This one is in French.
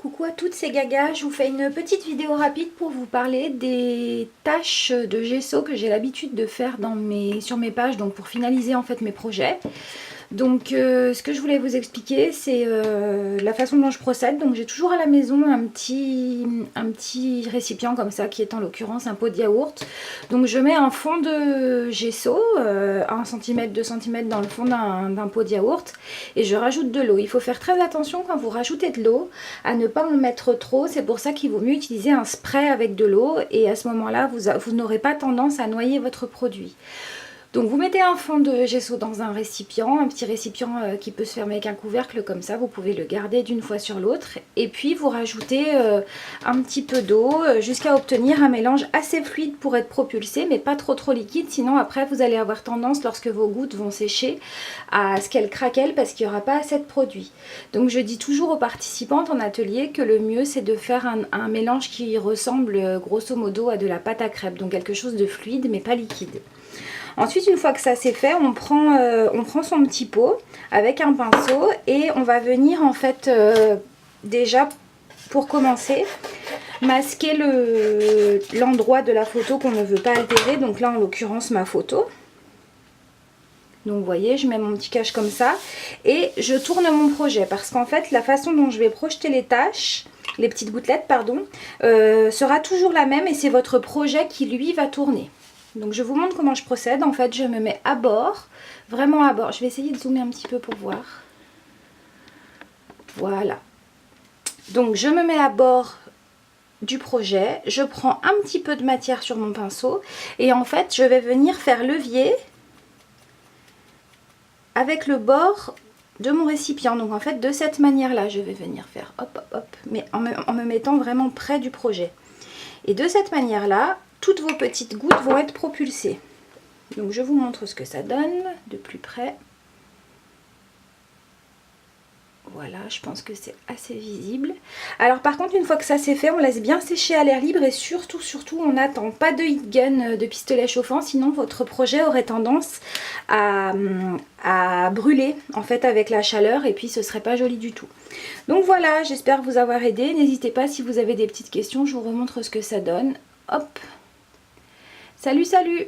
Coucou à toutes, c'est Gaga, je vous fais une petite vidéo rapide pour vous parler des tâches de gesso que j'ai l'habitude de faire sur mes pages, donc pour finaliser en fait mes projets. Donc ce que je voulais vous expliquer, c'est la façon dont je procède. Donc j'ai toujours à la maison un petit récipient comme ça, qui est en l'occurrence un pot de yaourt. Donc je mets un fond de gesso, 1 cm, 2 cm dans le fond d'un pot de yaourt, et je rajoute de l'eau. Il faut faire très attention quand vous rajoutez de l'eau à ne pas en mettre trop. C'est pour ça qu'il vaut mieux utiliser un spray avec de l'eau, et à ce moment-là, vous n'aurez pas tendance à noyer votre produit. Donc vous mettez un fond de gesso dans un récipient, un petit récipient qui peut se fermer avec un couvercle comme ça, vous pouvez le garder d'une fois sur l'autre, et puis vous rajoutez un petit peu d'eau jusqu'à obtenir un mélange assez fluide pour être propulsé, mais pas trop liquide, sinon après vous allez avoir tendance, lorsque vos gouttes vont sécher, à ce qu'elles craquellent parce qu'il n'y aura pas assez de produit. Donc je dis toujours aux participantes en atelier que le mieux c'est de faire un mélange qui ressemble grosso modo à de la pâte à crêpes, donc quelque chose de fluide mais pas liquide. Ensuite, une fois que ça c'est fait, on prend son petit pot avec un pinceau et on va venir en fait déjà pour commencer masquer l'endroit de la photo qu'on ne veut pas altérer. Donc là en l'occurrence ma photo. Donc vous voyez, je mets mon petit cache comme ça et je tourne mon projet parce qu'en fait la façon dont je vais projeter les tâches, les petites gouttelettes pardon, sera toujours la même et c'est votre projet qui lui va tourner. Donc je vous montre comment je procède. En fait je me mets à bord, vraiment à bord. Je vais essayer de zoomer un petit peu pour voir. Voilà. Donc je me mets à bord du projet. Je prends un petit peu de matière sur mon pinceau. Et en fait je vais venir faire levier avec le bord de mon récipient. Donc en fait de cette manière là je vais venir faire hop hop hop. Mais en me mettant vraiment près du projet. Et de cette manière là, toutes vos petites gouttes vont être propulsées. Donc je vous montre ce que ça donne de plus près. Voilà, je pense que c'est assez visible. Alors par contre, une fois que ça c'est fait, on laisse bien sécher à l'air libre et surtout on n'attend pas de heat gun, de pistolet chauffant, sinon votre projet aurait tendance à brûler en fait avec la chaleur et puis ce serait pas joli du tout. Donc voilà, j'espère vous avoir aidé. N'hésitez pas si vous avez des petites questions, je vous remontre ce que ça donne. Hop. Salut, salut!